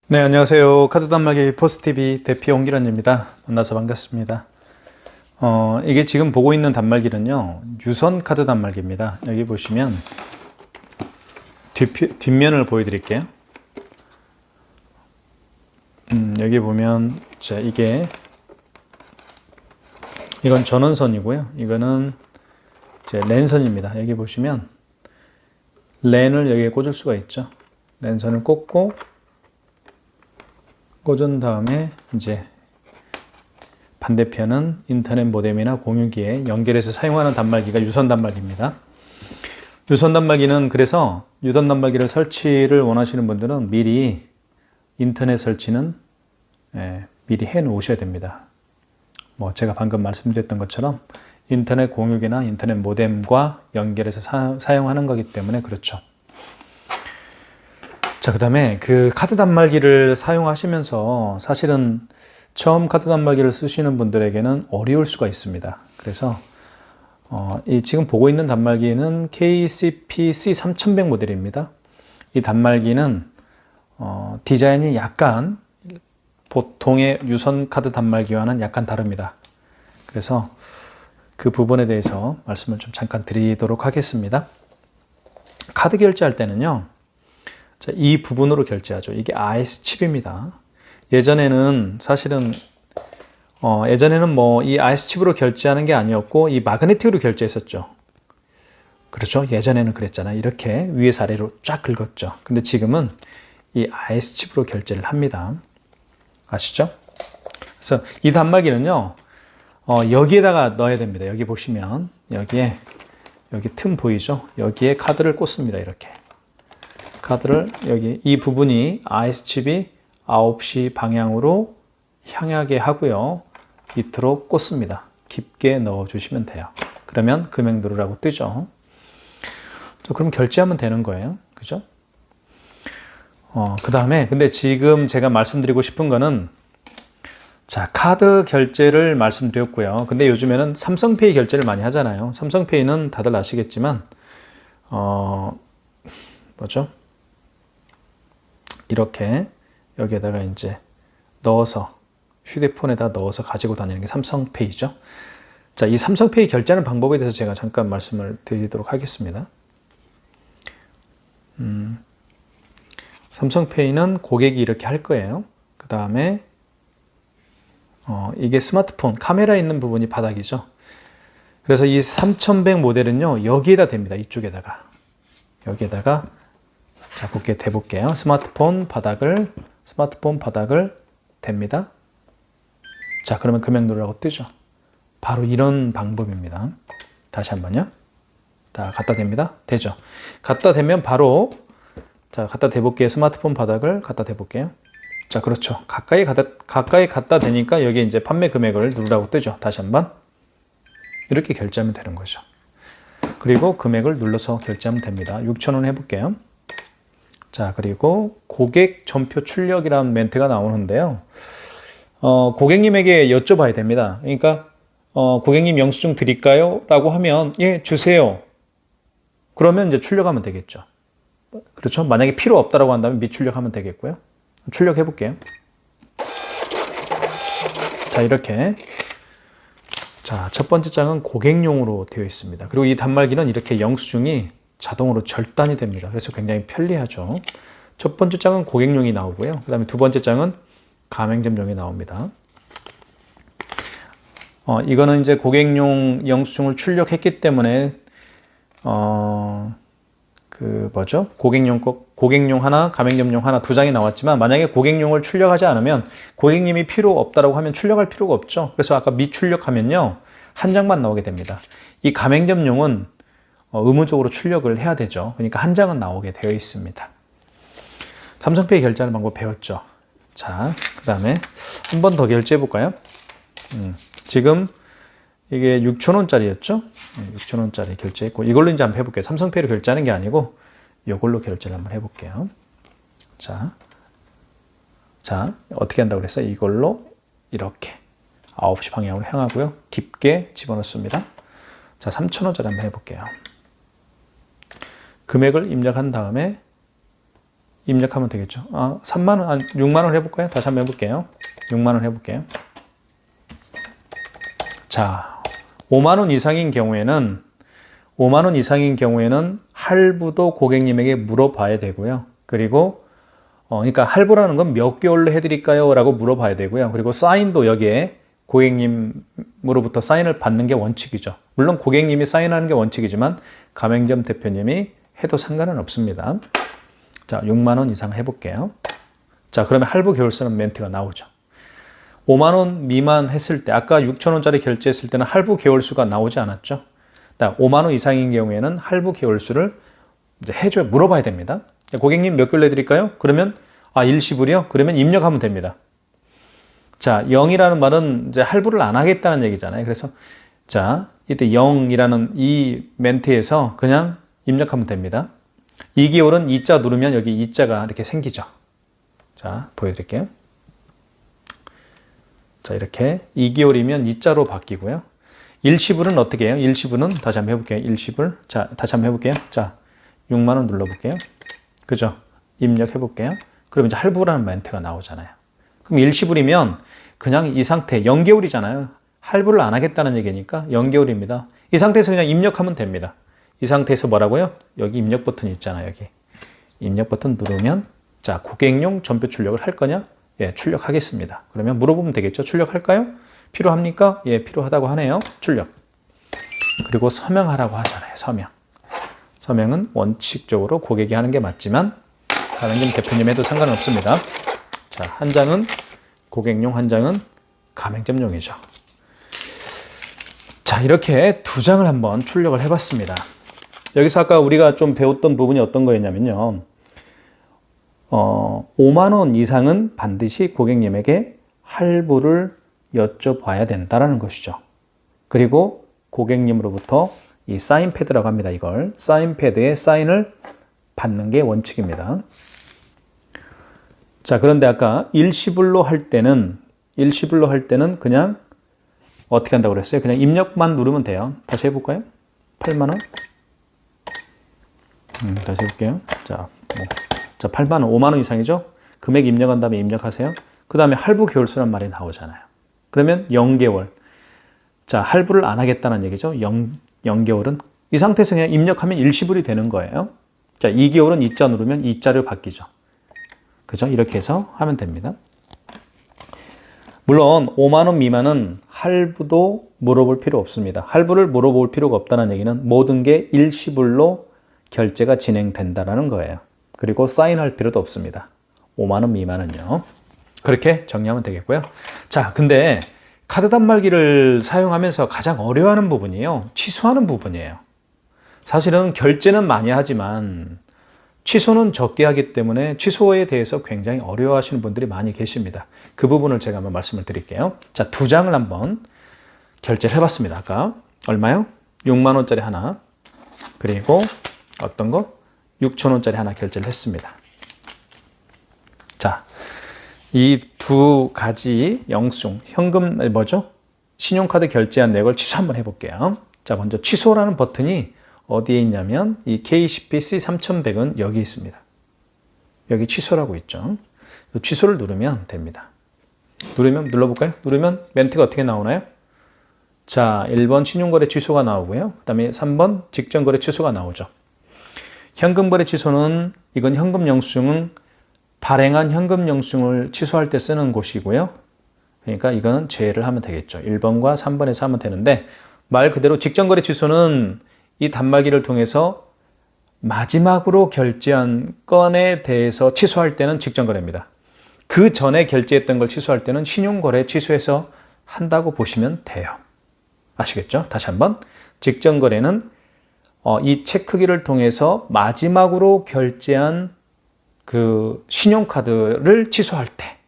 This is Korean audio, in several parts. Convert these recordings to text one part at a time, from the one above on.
네, 안녕하세요. 카드 단말기 포스TV 대표 홍기란입니다. 만나서 반갑습니다. 이게 지금 보고 있는 단말기는요, 유선 카드 단말기입니다. 여기 보시면 뒷면을 보여드릴게요. 여기 보면, 자, 이건 전원선이고요. 이거는 제 랜선입니다. 여기 보시면 랜을 여기에 꽂을 수가 있죠. 랜선을 꽂은 다음에 이제 반대편은 인터넷 모뎀이나 공유기에 연결해서 사용하는 단말기가 유선 단말기입니다. 유선 단말기는 그래서 유선 단말기를 설치를 원하시는 분들은 미리 인터넷 설치는 미리 해 놓으셔야 됩니다. 뭐 제가 방금 말씀드렸던 것처럼 인터넷 공유기나 인터넷 모뎀과 연결해서 사용하는 거기 때문에 그렇죠. 자, 그 다음에 그 카드 단말기를 사용하시면서 사실은 처음 카드 단말기를 쓰시는 분들에게는 어려울 수가 있습니다. 그래서 이 지금 보고 있는 단말기는 KCPC 3100 모델입니다. 이 단말기는 디자인이 약간 보통의 유선 카드 단말기와는 약간 다릅니다. 그래서 그 부분에 대해서 말씀을 좀 잠깐 드리도록 하겠습니다. 카드 결제할 때는요, 자, 이 부분으로 결제하죠. 이게 IS 칩입니다. 예전에는 뭐 이 IS 칩으로 결제하는 게 아니었고 이 마그네틱으로 결제했었죠. 그렇죠? 예전에는 그랬잖아요. 이렇게 위에서 아래로 쫙 긁었죠. 근데 지금은 이 IS 칩으로 결제를 합니다. 아시죠? 그래서 이 단말기는요, 여기에다가 넣어야 됩니다. 여기 보시면 여기 틈 보이죠? 여기에 카드를 꽂습니다. 이렇게. 카드를 여기 이 부분이 IS 칩이 9시 방향으로 향하게 하고요. 밑으로 꽂습니다. 깊게 넣어 주시면 돼요. 그러면 금액 누르라고 뜨죠. 그럼 결제하면 되는 거예요. 그죠? 그 다음에 근데 지금 제가 말씀드리고 싶은 거는, 자, 카드 결제를 말씀드렸고요. 근데 요즘에는 삼성페이 결제를 많이 하잖아요. 삼성페이는 다들 아시겠지만 뭐죠? 이렇게 여기에다가 이제 넣어서 휴대폰에다 넣어서 가지고 다니는 게 삼성페이죠. 자, 이 삼성페이 결제하는 방법에 대해서 제가 잠깐 말씀을 드리도록 하겠습니다. 삼성페이는 고객이 이렇게 할 거예요. 그 다음에 이게 스마트폰 카메라 있는 부분이 바닥이죠. 그래서 이 3100 모델은요, 여기에다 댑니다. 이쪽에다가 여기에다가 자, 대볼게요. 스마트폰 바닥을 댑니다. 자, 그러면 금액 누르라고 뜨죠. 바로 이런 방법입니다. 다시 한번요. 자, 갖다 댑니다. 되죠. 갖다 대면 바로, 자, 갖다 대볼게요. 스마트폰 바닥을 갖다 대볼게요. 자, 그렇죠. 가까이 갖다 대니까 여기 이제 판매 금액을 누르라고 뜨죠. 다시 한번. 이렇게 결제하면 되는 거죠. 그리고 금액을 눌러서 결제하면 됩니다. 6,000원 해볼게요. 자, 그리고 고객 전표 출력이라는 멘트가 나오는데요. 고객님에게 여쭤봐야 됩니다. 그러니까 고객님 영수증 드릴까요? 라고 하면 예, 주세요. 그러면 이제 출력하면 되겠죠. 그렇죠? 만약에 필요 없다라고 한다면 미출력하면 되겠고요. 출력해 볼게요. 자, 이렇게. 자, 첫 번째 장은 고객용으로 되어 있습니다. 그리고 이 단말기는 이렇게 영수증이 자동으로 절단이 됩니다. 그래서 굉장히 편리하죠. 첫 번째 장은 고객용이 나오고요. 그 다음에 두 번째 장은 가맹점용이 나옵니다. 이거는 이제 고객용 영수증을 출력했기 때문에 고객용 하나, 가맹점용 하나, 두 장이 나왔지만 만약에 고객용을 출력하지 않으면 고객님이 필요 없다라고 하면 출력할 필요가 없죠. 그래서 아까 미출력하면요, 한 장만 나오게 됩니다. 이 가맹점용은 의무적으로 출력을 해야 되죠. 그러니까 한 장은 나오게 되어 있습니다. 삼성페이 결제하는 방법 배웠죠. 자, 그 다음에 한 번 더 결제해 볼까요? 지금 이게 6,000원짜리였죠? 6,000원짜리 결제했고, 이걸로 이제 한번 해볼게요. 삼성페이로 결제하는 게 아니고 이걸로 결제를 한번 해볼게요. 자, 어떻게 한다고 그랬어요? 이걸로 이렇게 9시 방향으로 향하고요. 깊게 집어넣습니다. 자, 3,000원짜리 한번 해볼게요. 금액을 입력한 다음에 입력하면 되겠죠. 3만 원, 6만 원 해볼까요? 다시 한번 해볼게요. 6만 원 해볼게요. 자, 5만 원 이상인 경우에는 할부도 고객님에게 물어봐야 되고요. 그리고 그러니까 할부라는 건 몇 개월로 해드릴까요? 라고 물어봐야 되고요. 그리고 사인도 여기에 고객님으로부터 사인을 받는 게 원칙이죠. 물론 고객님이 사인하는 게 원칙이지만 가맹점 대표님이 해도 상관은 없습니다. 자, 6만 원 이상 해볼게요. 자, 그러면 할부 계월수는 멘트가 나오죠. 5만 원 미만 했을 때, 아까 6천 원짜리 결제했을 때는 할부 계월수가 나오지 않았죠. 5만 원 이상인 경우에는 할부 계월수를 이제 물어봐야 됩니다. 고객님 몇 개월 내드릴까요? 그러면 일시불이요? 그러면 입력하면 됩니다. 자, 0이라는 말은 이제 할부를 안 하겠다는 얘기잖아요. 그래서 자, 이때 0이라는 이 멘트에서 그냥 입력하면 됩니다. 2개월은 2자 누르면 여기 2자가 이렇게 생기죠. 자, 보여드릴게요. 자, 이렇게 2개월이면 2자로 바뀌고요. 일시불은 어떻게 해요? 일시불은 다시 한번 해볼게요. 일시불. 자, 다시 한번 해볼게요. 자, 6만 원 눌러볼게요. 그죠? 입력해볼게요. 그럼 이제 할부라는 멘트가 나오잖아요. 그럼 일시불이면 그냥 이 상태, 0개월이잖아요. 할부를 안 하겠다는 얘기니까 0개월입니다. 이 상태에서 그냥 입력하면 됩니다. 이 상태에서 뭐라고요? 여기 입력 버튼 있잖아요. 여기. 입력 버튼 누르면 자, 고객용 전표 출력을 할 거냐? 예, 출력하겠습니다. 그러면 물어보면 되겠죠. 출력할까요? 필요합니까? 예, 필요하다고 하네요. 출력. 그리고 서명하라고 하잖아요. 서명. 서명은 원칙적으로 고객이 하는 게 맞지만 가맹점 대표님 해도 상관은 없습니다. 자, 한 장은 고객용, 한 장은 가맹점용이죠. 자, 이렇게 두 장을 한번 출력을 해봤습니다. 여기서 아까 우리가 좀 배웠던 부분이 어떤 거였냐면요. 5만 원 이상은 반드시 고객님에게 할부를 여쭤봐야 된다는 것이죠. 그리고 고객님으로부터 이 사인패드라고 합니다. 이걸 사인패드에 사인을 받는 게 원칙입니다. 자, 그런데 아까 일시불로 할 때는 그냥 어떻게 한다고 그랬어요? 그냥 입력만 누르면 돼요. 다시 해볼까요? 8만 원. 다시 해볼게요. 자, 8만 원, 5만 원 이상이죠? 금액 입력한 다음에 입력하세요. 그 다음에 할부 개월수란 말이 나오잖아요. 그러면 0개월. 자, 할부를 안 하겠다는 얘기죠. 0개월은 이 상태에서 그냥 입력하면 일시불이 되는 거예요. 자, 2개월은 2자 누르면 2자로 바뀌죠. 그죠? 이렇게 해서 하면 됩니다. 물론 5만 원 미만은 할부도 물어볼 필요 없습니다. 할부를 물어볼 필요가 없다는 얘기는 모든 게 일시불로 결제가 진행된다는 거예요. 그리고 사인할 필요도 없습니다. 5만 원 미만은요. 그렇게 정리하면 되겠고요. 자, 근데 카드 단말기를 사용하면서 가장 어려워하는 부분이요. 취소하는 부분이에요. 사실은 결제는 많이 하지만 취소는 적게 하기 때문에 취소에 대해서 굉장히 어려워하시는 분들이 많이 계십니다. 그 부분을 제가 한번 말씀을 드릴게요. 자, 두 장을 한번 결제를 해봤습니다. 아까 얼마요? 6만 원짜리 하나, 그리고 어떤 거? 6천 원짜리 하나 결제를 했습니다. 자, 이 두 가지 영수증, 현금 신용카드 결제한 내역을 취소 한번 해볼게요. 자, 먼저 취소라는 버튼이 어디에 있냐면 이 KCPC 3100은 여기 있습니다. 여기 취소라고 있죠. 취소를 누르면 됩니다. 눌러볼까요? 누르면 멘트가 어떻게 나오나요? 자, 1번 신용거래 취소가 나오고요. 그 다음에 3번 직전거래 취소가 나오죠. 현금거래 취소는 이건 현금 영수증은 발행한 현금 영수증을 취소할 때 쓰는 곳이고요. 그러니까 이거는 제외를 하면 되겠죠. 1번과 3번에서 하면 되는데 말 그대로 직전거래 취소는 이 단말기를 통해서 마지막으로 결제한 건에 대해서 취소할 때는 직전거래입니다. 그 전에 결제했던 걸 취소할 때는 신용거래 취소해서 한다고 보시면 돼요. 아시겠죠? 다시 한번. 직전거래는 이 체크기를 통해서 마지막으로 결제한 그 신용카드를 취소할 때,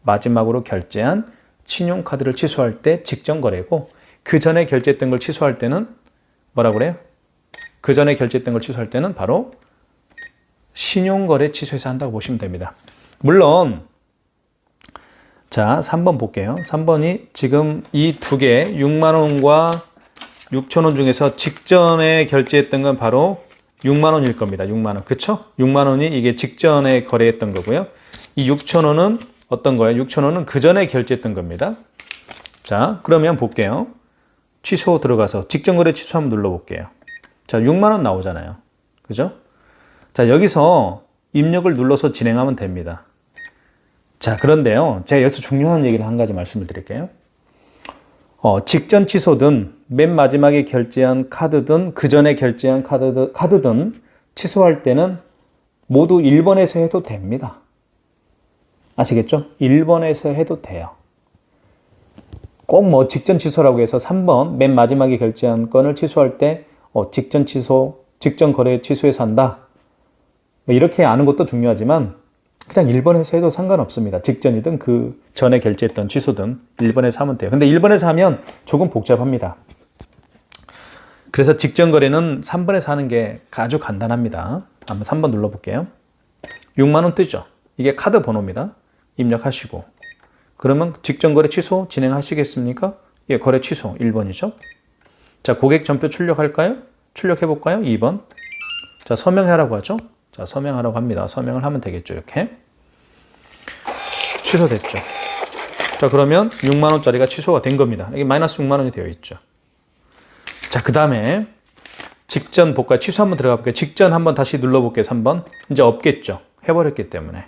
마지막으로 결제한 신용카드를 취소할 때 직전거래고, 그 전에 결제했던 걸 취소할 때는 뭐라고 그래요? 그 전에 결제했던 걸 취소할 때는 바로 신용거래 취소해서 한다고 보시면 됩니다. 물론 자, 3번 볼게요. 3번이 지금 이 두 개 6만 원과 6천 원 중에서 직전에 결제했던 건 바로 6만 원일 겁니다. 6만 원. 그쵸? 6만 원이 이게 직전에 거래했던 거고요. 이 6천 원은 어떤 거예요? 6천 원은 그 전에 결제했던 겁니다. 자, 그러면 볼게요. 취소 들어가서 직전 거래 취소 한번 눌러볼게요. 자, 6만 원 나오잖아요. 그죠? 자, 여기서 입력을 눌러서 진행하면 됩니다. 자, 그런데요. 제가 여기서 중요한 얘기를 한 가지 말씀을 드릴게요. 직전 취소든 맨 마지막에 결제한 카드든 그 전에 결제한 카드든 취소할 때는 모두 1번에서 해도 됩니다. 아시겠죠? 1번에서 해도 돼요. 꼭 뭐 직전 취소라고 해서 3번 맨 마지막에 결제한 건을 취소할 때 직전 취소, 직전 거래 취소해서 한다. 이렇게 아는 것도 중요하지만 그냥 1번에서 해도 상관없습니다. 직전이든 그 전에 결제했던 취소든 1번에서 하면 돼요. 근데 1번에서 하면 조금 복잡합니다. 그래서 직전 거래는 3번에서 하는 게 아주 간단합니다. 한번 3번 눌러볼게요. 6만 원 뜨죠? 이게 카드 번호입니다. 입력하시고 그러면 직전 거래 취소 진행하시겠습니까? 예, 거래 취소 1번이죠. 자, 고객 전표 출력할까요? 출력해볼까요? 2번. 자, 서명하라고 하죠. 자, 서명하라고 합니다. 서명을 하면 되겠죠. 이렇게. 취소됐죠. 자, 그러면 6만 원짜리가 취소가 된 겁니다. 이게 마이너스 6만 원이 되어 있죠. 자, 그 다음에 직전 볼까요? 취소 한번 들어가 볼게요. 직전 한번 다시 눌러볼게요. 3번. 이제 없겠죠. 해버렸기 때문에.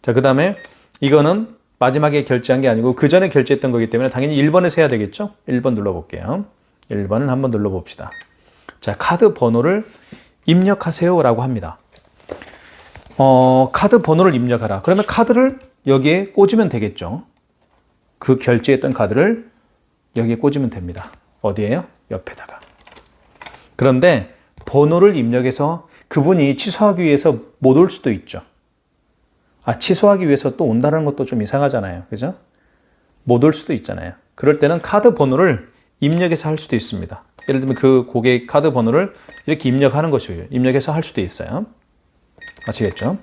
자, 그 다음에 이거는 마지막에 결제한 게 아니고 그 전에 결제했던 거기 때문에 당연히 1번에서 해야 되겠죠? 1번 눌러볼게요. 1번을 한번 눌러봅시다. 자, 카드 번호를 입력하세요 라고 합니다. 카드 번호를 입력하라. 그러면 카드를 여기에 꽂으면 되겠죠? 그 결제했던 카드를 여기에 꽂으면 됩니다. 어디에요? 옆에다가. 그런데 번호를 입력해서 그분이 취소하기 위해서 못 올 수도 있죠. 취소하기 위해서 또 온다는 것도 좀 이상하잖아요. 그죠? 못 올 수도 있잖아요. 그럴 때는 카드 번호를 입력해서 할 수도 있습니다. 예를 들면 그 고객 카드 번호를 이렇게 입력하는 것이에요. 입력해서 할 수도 있어요. 아시겠죠?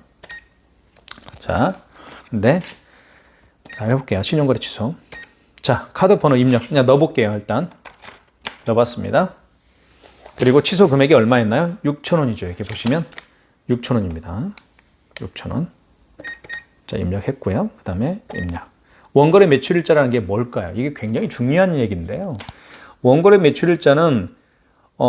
자, 근데 자, 해볼게요. 신용거래 취소. 자, 카드 번호 입력. 그냥 넣어볼게요. 일단 넣어봤습니다. 그리고 취소 금액이 얼마였나요? 6,000원이죠. 이렇게 보시면 6,000원입니다. 6,000원. 자, 입력했고요. 그 다음에 입력. 원거래 매출일자라는 게 뭘까요? 이게 굉장히 중요한 얘기인데요. 원거래 매출일자는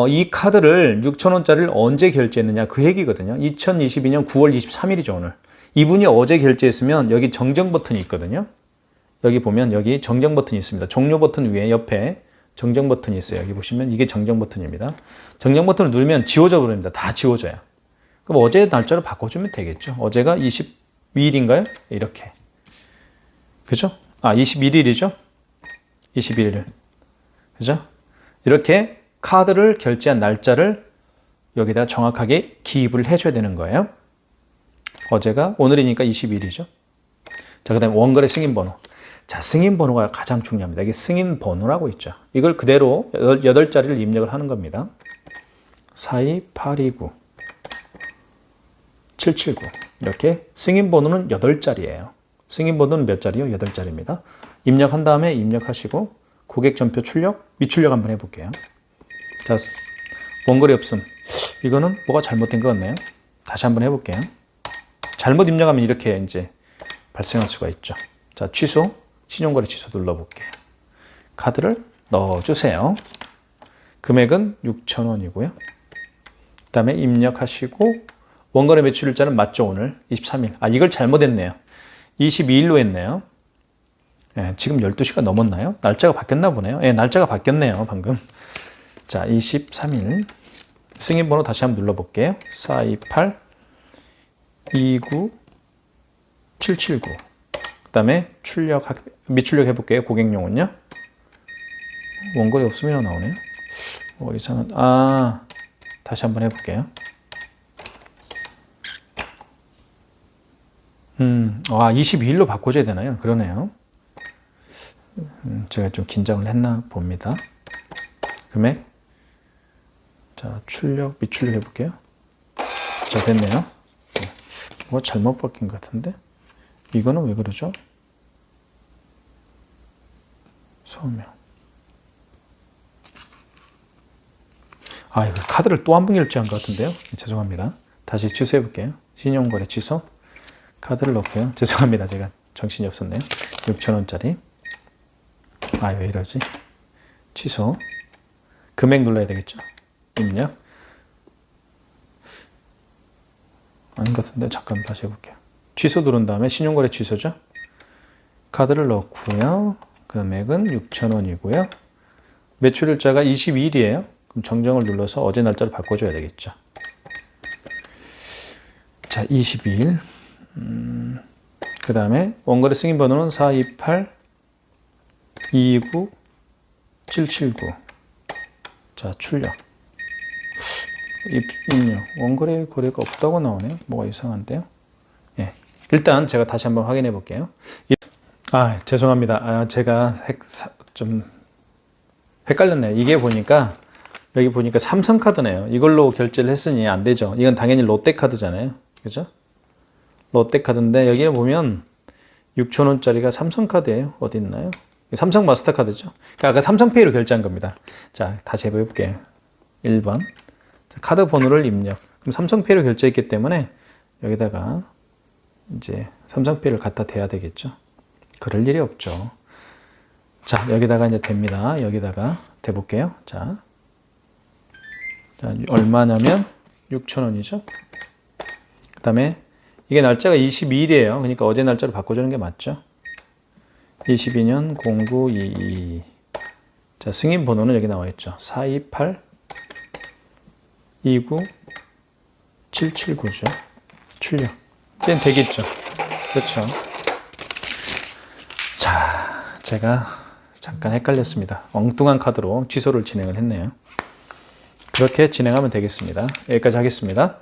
이 카드를 6,000원짜리를 언제 결제했느냐 그 얘기거든요. 2022년 9월 23일이죠, 오늘. 이분이 어제 결제했으면 여기 정정 버튼이 있거든요. 여기 보면 여기 정정 버튼이 있습니다. 종료 버튼 위에 옆에 정정 버튼이 있어요. 여기 보시면 이게 정정 버튼입니다. 정정 버튼을 누르면 지워져 버립니다. 다 지워져요. 그럼 어제 날짜를 바꿔주면 되겠죠. 어제가 22일인가요? 이렇게. 그죠? 21일이죠? 21일. 그죠? 이렇게 카드를 결제한 날짜를 여기다 정확하게 기입을 해줘야 되는 거예요. 어제가 오늘이니까 22일이죠. 자, 그 다음에 원거래 승인번호. 자, 승인번호가 가장 중요합니다. 이게 승인번호라고 있죠. 이걸 그대로 8자리를 입력을 하는 겁니다. 42829 779 이렇게 승인번호는 8자리예요. 승인번호는 몇 자리요? 8자리입니다. 입력한 다음에 입력하시고 고객 전표 출력, 미출력 한번 해볼게요. 자, 원거래 없음. 이거는 뭐가 잘못된 것 같네요. 다시 한번 해볼게요. 잘못 입력하면 이렇게 이제 발생할 수가 있죠. 자, 취소, 신용거래 취소 눌러볼게요. 카드를 넣어주세요. 금액은 6,000원이고요. 그 다음에 입력하시고 원거래 매출일자는 맞죠, 오늘? 23일. 이걸 잘못했네요. 22일로 했네요. 예, 지금 12시가 넘었나요? 날짜가 바뀌었나 보네요. 예, 날짜가 바뀌었네요, 방금. 자, 23일. 승인번호 다시 한번 눌러볼게요. 428 29 779. 그 다음에 미출력 해볼게요. 고객용은요. 원거래 없으면 나오네요. 이상한, 다시 한번 해볼게요. 22일로 바꿔줘야 되나요? 그러네요. 제가 좀 긴장을 했나 봅니다. 금액. 자, 미출력 해볼게요. 자, 됐네요. 뭐가 잘못 바뀐 것 같은데? 이거는 왜 그러죠? 서명. 아, 이거 카드를 또 한 번 결제한 것 같은데요. 죄송합니다. 다시 취소해 볼게요. 신용거래 취소. 카드를 넣고요. 죄송합니다. 제가 정신이 없었네요. 6,000원짜리. 아, 왜 이러지? 취소. 금액 눌러야 되겠죠? 입력. 아닌 것 같은데 잠깐 다시 해볼게요. 취소 누른 다음에 신용거래 취소죠. 카드를 넣고요. 금액은 6,000원이고요. 매출일자가 22일이에요. 그럼 정정을 눌러서 어제 날짜를 바꿔줘야 되겠죠. 자, 22일. 그 다음에 원거래 승인 번호는 428 229 779. 자, 출력. 입력. 원거래 거래가 없다고 나오네요. 뭐가 이상한데요? 예. 일단 제가 다시 한번 확인해 볼게요. 아, 죄송합니다. 아, 제가 좀 헷갈렸네요. 이게 보니까 여기 보니까 삼성카드네요. 이걸로 결제를 했으니 안 되죠. 이건 당연히 롯데카드잖아요. 그죠? 롯데카드인데 여기에 보면 6,000원짜리가 삼성카드예요. 어디 있나요? 삼성 마스터카드죠. 그러니까 아까 삼성페이로 결제한 겁니다. 자, 다시 해볼게요. 1번. 자, 카드 번호를 입력. 그럼 삼성페이로 결제했기 때문에 여기다가 이제 삼성페이를 갖다 대야 되겠죠. 그럴 일이 없죠. 자, 여기다가 이제 됩니다. 여기다가 대볼게요. 자, 얼마냐면 6,000원이죠. 그 다음에 이게 날짜가 22일이에요. 그러니까 어제 날짜로 바꿔주는 게 맞죠. 22년 0922. 자, 승인 번호는 여기 나와 있죠. 428 29 779죠. 출력. 이제는 되겠죠. 그렇죠. 자, 제가 잠깐 헷갈렸습니다. 엉뚱한 카드로 취소를 진행을 했네요. 그렇게 진행하면 되겠습니다. 여기까지 하겠습니다.